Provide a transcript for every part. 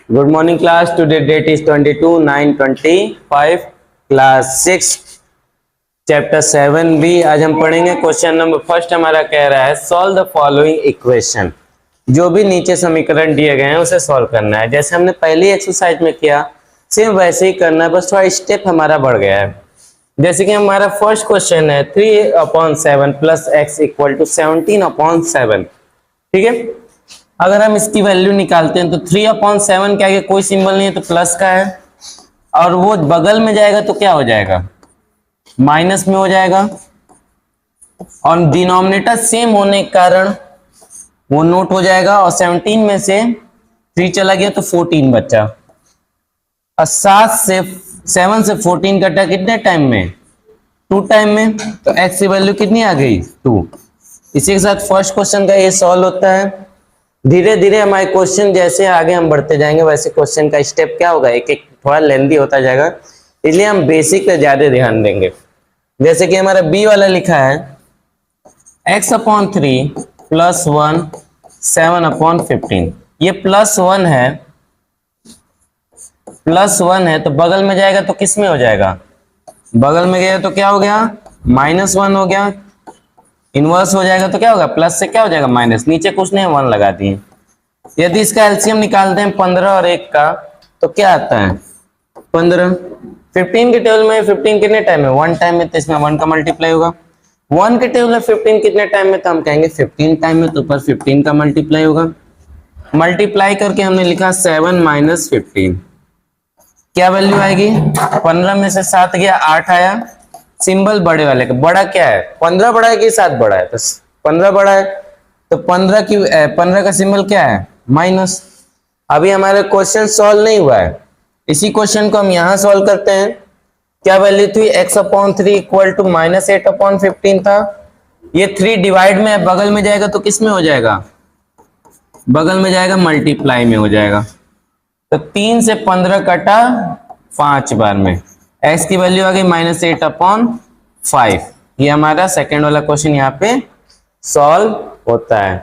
Good morning class. Today date is 22/9/25 class 6 chapter 7b। आज हम पढ़ेंगे क्वेश्चन नंबर फर्स्ट। हमारा कह रहा है सॉल्व द फॉलोइंग इक्वेशन। जो भी नीचे समीकरण दिए गए हैं उसे सॉल्व करना है। जैसे हमने पहली एक्सरसाइज में किया सेम वैसे ही करना है, बस थोड़ा स्टेप हमारा बढ़ गया है। जैसे कि हमारा फर्स्ट क्वेश्चन है 3/7 प्लस एक्स इक्वल टू 17/7। ठीक है, अगर हम इसकी वैल्यू निकालते हैं तो 3/7 के आगे कोई सिंबल नहीं है तो प्लस का है, और वो बगल में जाएगा तो क्या हो जाएगा, माइनस में हो जाएगा। और डिनोमिनेटर सेम होने के कारण वो नोट हो जाएगा, और 17 में से 3 चला गया तो 14 बचा। और 7 से 14 कटा कितने टाइम में, 2 टाइम में। तो एक्स की वैल्यू कितनी आ गई, 2। इसी के साथ फर्स्ट क्वेश्चन का ये सॉल्व होता है। धीरे धीरे हमारे क्वेश्चन जैसे आगे हम बढ़ते जाएंगे वैसे क्वेश्चन का स्टेप क्या होगा, एक एक थोड़ा लेंदी होता जाएगा, इसलिए हम बेसिक पे ज्यादा ध्यान देंगे। जैसे कि हमारा बी वाला लिखा है x/3 + 1 7/15। ये +1 है, +1 है तो बगल में जाएगा तो किस में हो जाएगा, बगल में गया तो क्या हो गया, -1 हो गया। इनवर्स हो जाएगा तो क्या होगा, प्लस से क्या हो जाएगा माइनस, नीचे कुछ नहीं 1 लगा दिए। यदि इसका एलसीएम निकालते हैं 15 और 1 का तो क्या आता है 15। 15 के टेबल में 15 कितने टाइम में, 1 टाइम में, तो इसमें 1 का मल्टीप्लाई होगा। 1 के टेबल में 15 कितने टाइम में, तो हम कहेंगे 15 टाइम में, तो ऊपर 15 का मल्टीप्लाई होगा। मल्टीप्लाई करके हमने लिखा 7 - 15, क्या वैल्यू आएगी, 15 में से 7 गया 8 आया। सिंबल बड़े वाले का, बड़ा क्या है, 15 बड़ा है कि 7 बड़ा है, तो 15 बड़ा है, तो 15 का सिंबल क्या है, माइनस। अभी हमारा क्वेश्चन सॉल्व नहीं हुआ है, इसी क्वेश्चन को हम यहां सॉल्व करते हैं। क्या वैल्यू थी, x/3 इक्वल टू -8/15 था। ये 3 डिवाइड में है, बगल में जाएगा तो किस में हो जाएगा, बगल में जाएगा मल्टीप्लाई में हो जाएगा। तो 3 से 15 कटा 5 बार में, x की वैल्यू आ गई -8/5। ये हमारा सेकेंड वाला क्वेश्चन यहाँ पे सॉल्व होता है।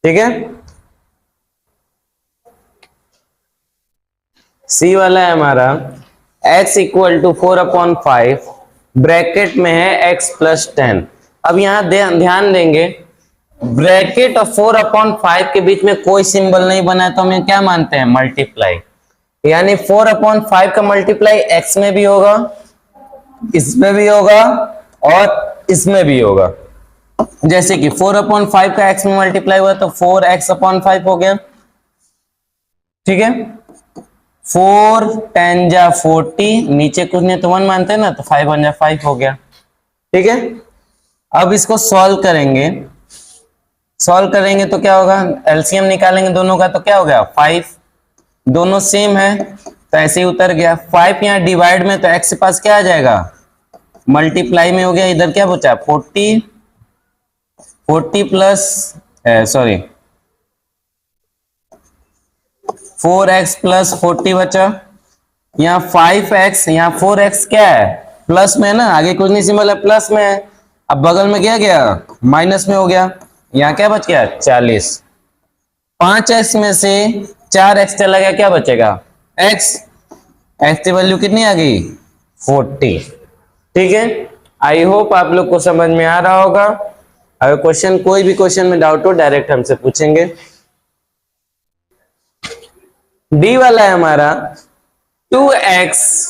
ठीक है, सी वाला है हमारा x इक्वल टू 4/5, ब्रैकेट में है x + 10। अब यहाँ ध्यान देंगे, ब्रैकेट और 4/5 के बीच में कोई सिंबल नहीं बना है तो हम क्या मानते हैं, मल्टीप्लाई। यानी 4/5 का मल्टीप्लाई x में भी होगा, इसमें भी होगा और इसमें भी होगा। जैसे कि 4/5 का x में मल्टीप्लाई हुआ तो 4x/5 हो गया। ठीक है, 4 10 जा 40, नीचे कुछ नहीं तो 1 मानते हैं ना, तो 5 1 जा 5 हो गया। ठीक है, अब इसको सॉल्व करेंगे। सॉल्व करेंगे तो क्या होगा, एलसीएम निकालेंगे दोनों का तो क्या हो गया 5, दोनों सेम है तो ऐसे ही उतर गया। 5 यहाँ डिवाइड में तो x के पास क्या आ जाएगा, मल्टीप्लाई में हो गया। इधर क्या बचा 40 प्लस 4x + 40 बचा। यहाँ 5x, यहाँ 4x क्या है, प्लस में है ना, आगे कुछ नहीं सिंबल है, प्लस में है। अब बगल में क्या गया, माइनस में हो गया। यहाँ क्या बच गया 40। 5x में से 4x चला गया, क्या बचेगा x की वैल्यू कितनी आ गई 40। ठीक है, आई होप आप लोग को समझ में आ रहा होगा। अगर क्वेश्चन कोई भी क्वेश्चन में डाउट हो डायरेक्ट हमसे पूछेंगे। डी वाला है हमारा 2x,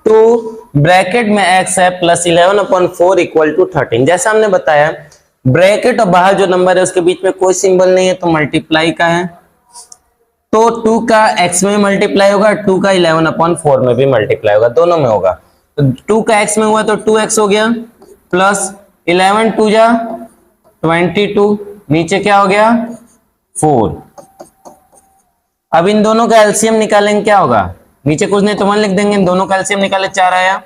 2 ब्रैकेट में x है +11/4 इक्वल टू 13। जैसा हमने बताया ब्रैकेट और बाहर जो नंबर है उसके बीच में कोई सिंबल नहीं है तो मल्टीप्लाई का है, तो 2 का x में मल्टीप्लाई होगा, 2 का 11/4 में भी मल्टीप्लाई होगा, दोनों में होगा। तो 2 का x में हुआ तो 2x हो गया, प्लस 11 2 जा 22, नीचे क्या हो गया 4। अब इन दोनों का एलसीएम निकालेंगे, क्या होगा, नीचे कुछ नहीं तो 1 लिख देंगे। इन दोनों का एलसीएम निकाले 4 आया।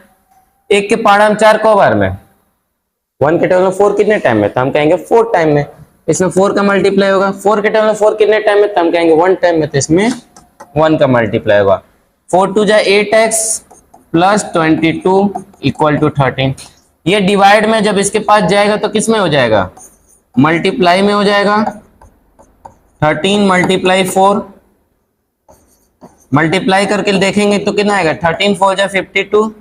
1 के पहाड़ा हम 4 को बार में, 1 के टेबल में 4 कितने टाइम में, तो हम कहेंगे 4 टाइम में। इसमें 4 का मल्टीप्लाई होगा। 4 के टेबल में 4 कितने टाइम में, तो हम कहेंगे 1 टाइम में, तो इसमें 1 का मल्टीप्लाई होगा। 4 2 जा 8x + 22 इक्वल टू 13। ये डिवाइड में जब इसके पास जाएगा तो किस में हो जाएगा, मल्टीप्लाई में हो जाएगा। 13 × 4 मल्टीप्लाई करके देखेंगे तो कितना आएगा, 13 4 जा 52।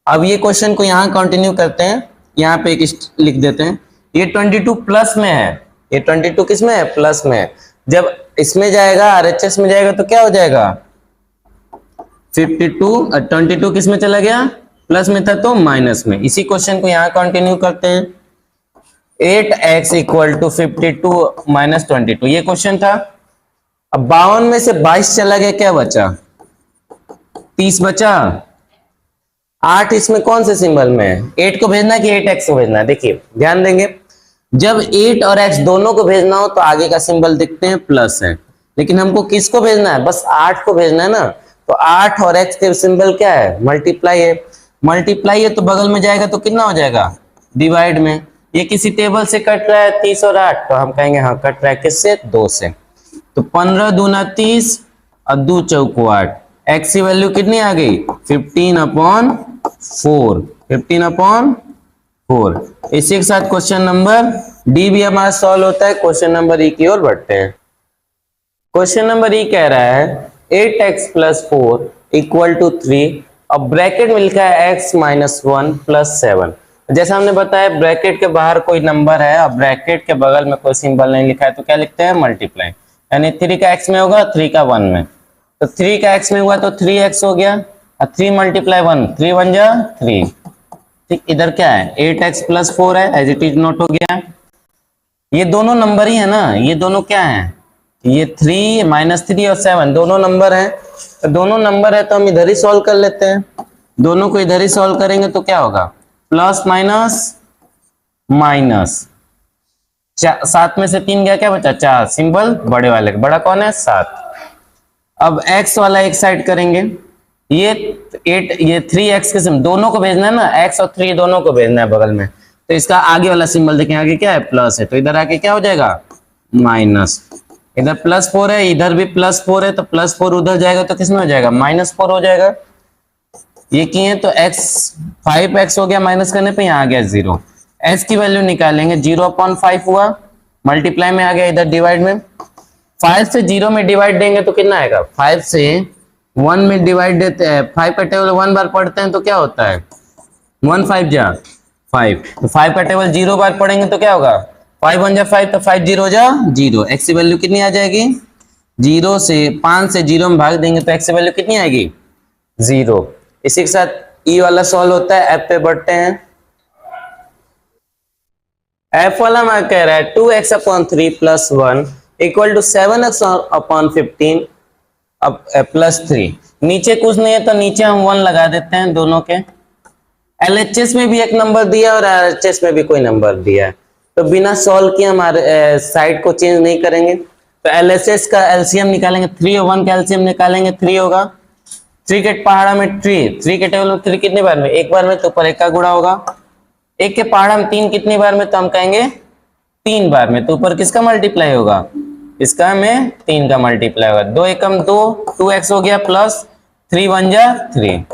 अब ये क्वेश्चन को यहाँ कंटिन्यू करते हैं, यहाँ पे एक लिख देते हैं। ये 22 प्लस में है, ये 22 किस में है, प्लस में है। जब इसमें जाएगा आरएचएस में जाएगा तो क्या हो जाएगा, 52 22 किस में चला गया, प्लस में था तो माइनस में। इसी क्वेश्चन को यहाँ कंटिन्यू करते हैं। 8x इक्वल टू 52 माइनस 22, ये क्वेश्चन था। अब 52 में से 22 चला गया, क्या बचा, 30 बचा। 8 इसमें कौन से सिंबल में है, 8 को भेजना है कि 8x को भेजना है। देखिए ध्यान देंगे, जब 8 और x दोनों को भेजना हो तो आगे का सिंबल दिखते हैं प्लस है, लेकिन हमको किसको भेजना है, बस 8 को भेजना है ना। तो 8 और x के सिंबल क्या है, मल्टीप्लाई है। मल्टीप्लाई है तो बगल में जाएगा तो कितना हो जाएगा, डिवाइड में। ये किसी टेबल से कट रहा है 30 और 8, तो हम कहेंगे हाँ कट रहा है किससे, 2 से। तो 15 दूना 30 और 2 चौको 8, x की वैल्यू कितनी आ गई, 15/4, 15/4। इसी के साथ क्वेश्चन नंबर डी भी हमारा सॉल्व होता है। क्वेश्चन नंबर ई की ओर बढ़ते हैं। क्वेश्चन नंबर ई कह रहा है 8x + 4 = 3। अब ब्रैकेट में लिखा है x - 1 + 7। जैसा हमने बताया ब्रैकेट के बाहर कोई नंबर है और ब्रैकेट के बगल में कोई सिंबल नहीं लिखा है तो क्या लिखते हैं, मल्टीप्लाई। यानी 3 का x में होगा, 3 का 1 में। तो 3 का x में हुआ तो 3x हो गया, और 3 × 1, 3 × 1 = 3। ठीक, इधर क्या है, 8x + 4 है, एज इट इज नोट हो गया। ये दोनों नंबर ही है ना, ये दोनों क्या है, ये 3 -3 और 7 दोनों नंबर है। तो दोनों नंबर है तो हम इधर ही सॉल्व कर लेते हैं। दोनों को इधर ही सॉल्व करेंगे तो क्या होगा, प्लस माइनस माइनस, 7 में से 3 गया, क्या बचा, 4। सिंबल बड़े वाले, बड़ा कौन है, 7। अब x वाला एक साइड करेंगे, ये 8 ये 3x के सिंबल दोनों को भेजना है ना, x और 3 दोनों को भेजना है बगल में। तो इसका आगे वाला सिंबल देखें, आगे क्या है, प्लस है, तो इधर आके क्या हो जाएगा, माइनस। इधर +4 है, इधर भी +4 है, तो +4 उधर जाएगा तो किसमें हो जाएगा, -4 हो जाएगा। ये किए तो x 5x हो गया, माइनस करने पे यहाँ आ गया 0। x की वैल्यू निकालेंगे, 0/5 हुआ, मल्टीप्लाई में आ गया, इधर डिवाइड में। 5 से 0 में डिवाइड देंगे तो कितना आएगा, 5 से 1 में डिवाइड देते हैं, 5 का टेबल 1 बार पढ़ते हैं तो क्या होता है, 1 5 जा 5। तो 5 का टेबल 0 बार पढ़ेंगे तो क्या होगा, 5 1 जा 5, तो 5 0 जा 0। x की वैल्यू कितनी आ जाएगी, 0 से 5 से 0 में भाग देंगे तो x की वैल्यू कितनी आएगी, 0। इसी के साथ ई वाला सॉल्व होता है। f पे बढ़ते हैं। f वाला मैं कह रहा है 2x/3 + 1 = 7x/15 अब +3। नीचे कुछ नहीं है तो नीचे हम 1 लगा देते हैं दोनों के। LHS में भी एक नंबर दिया और RHS में भी कोई नंबर दिया है, तो बिना सॉल्व किए हमारे साइड को चेंज नहीं करेंगे। तो LHS का एलसीएम निकालेंगे, 3 और 1 का एलसीएम निकालेंगे, 3 होगा। 3 के पहाड़ा में 3 के टेबल में 3 कितने बार में, एक बार में, तो ऊपर 1 का गुणा होगा। 1 के पहाड़ा में 3 कितनी बार में, तो हम कहेंगे 3 बार में, तो ऊपर किसका मल्टीप्लाई होगा, इसका में 3 का मल्टीप्लाई होगा। 2 एकम 2, 2x हो गया, प्लस 3 1 जा 3,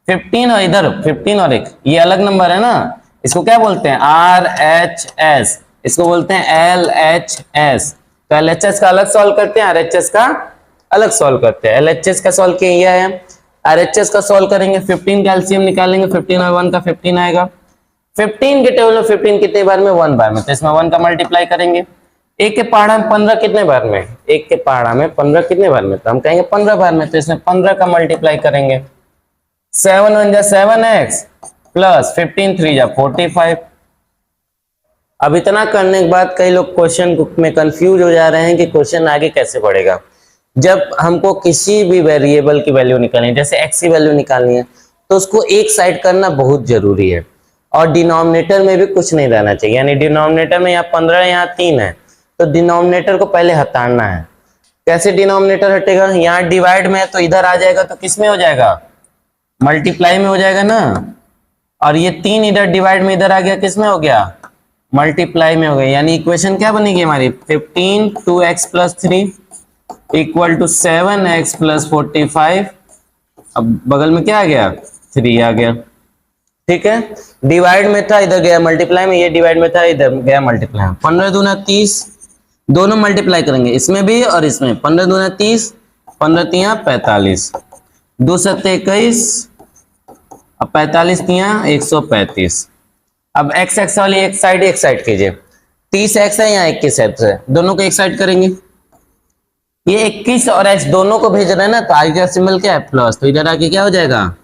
15 और इधर 15 और 1, ये अलग नंबर है ना, इसको क्या बोलते हैं, RHS, इसको बोलते हैं LHS। तो LHS का अलग सॉल्व करते हैं, RHS का अलग सॉल्व करते हैं। LHS का सॉल्व किया है, RHS का सॉल्व करेंगे, 15 का एलसीएम निकालेंगे, 15 और 1 का 15 आएगा। 15 के टेबल में 15 कितने बार में, 1 बार में, तो इसमें 1 का मल्टीप्लाई करेंगे। 1 के पहाड़ा में 15 कितने बार में, 1 के पहाड़ा में 15 कितने बार में, तो हम कहेंगे 15 बार में, तो इसमें 15 का मल्टीप्लाई करेंगे। 7 1 जा 7x प्लस 15 3 जा 45। अब इतना करने के बाद कई लोग क्वेश्चन में कंफ्यूज हो जा रहे हैं कि क्वेश्चन आगे कैसे बढ़ेगा। जब हमको किसी भी वेरिएबल की वैल्यू निकालनी है, जैसे x की वैल्यू निकालनी है, तो उसको एक साइड करना बहुत जरूरी है, और डिनोमिनेटर में भी कुछ नहीं रहना चाहिए। यानी डिनोमिनेटर में यहाँ 15 यहाँ 3 है, तो डिनोमिनेटर को पहले हटाना है। कैसे डिनोमिनेटर हटेगा, यहाँ डिवाइड में है तो इधर आ जाएगा, तो किस में हो जाएगा, मल्टीप्लाई में हो जाएगा ना। और ये 3 इधर डिवाइड में इधर आ गया, किस में हो गया, मल्टीप्लाई में हो गया। यानी इक्वेशन क्या बनेगी हमारी, 15 2x + 3 = 7x + 45। अब बगल में क्या आ गया, 3 आ गया। ठीक है, डिवाइड में था इधर गया मल्टीप्लाई में, ये डिवाइड में था इधर गया मल्टीप्लाई में। 15 दूना 30, दोनों मल्टीप्लाई करेंगे, इसमें भी और इसमें। 15 दूना 30, 15 तिया 45, 2 सत्ते 21, अब 45 तिया 135। अब एक्स एक्स वाली एक साइड कीजिए, 30x है या 21x है, दोनों को एक साइड करेंगे। ये 21 और x दोनों को भेज रहे हैं ना, तो आगे का सिंबल क्या है प्लस, तो इधर आके क्या हो जाएगा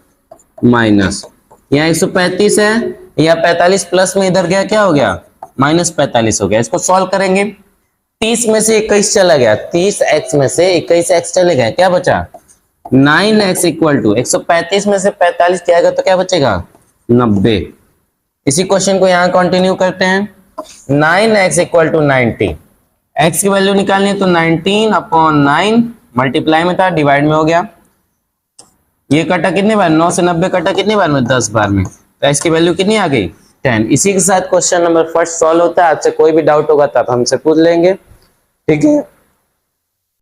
माइनस। यहाँ 135 है, या 45 प्लस में इधर गया क्या हो गया -45 हो गया। इसको सॉल्व करेंगे, 30 में से 21 चला गया, 30x में से 21x चले गए, क्या बचा 9x इक्वल टू 135 में से 45 जाएगा तो क्या बचेगा 90। इसी क्वेश्चन को यहाँ कंटिन्यू करते हैं, 9x इक्वल टू 90, x की वैल्यू निकालनी है तो 19/9 मल्टीप्लाई में था, डिवाइड में हो गया। ये कटा कितने बार, 9 से 90 कटा कितने बार में, 10 बार में, तो x की वैल्यू कितनी आ गई 10। इसी के साथ क्वेश्चन नंबर फर्स्ट सॉल्व होता है। आपसे कोई भी डाउट होगा तो आप हमसे पूछ लेंगे, ठीक है।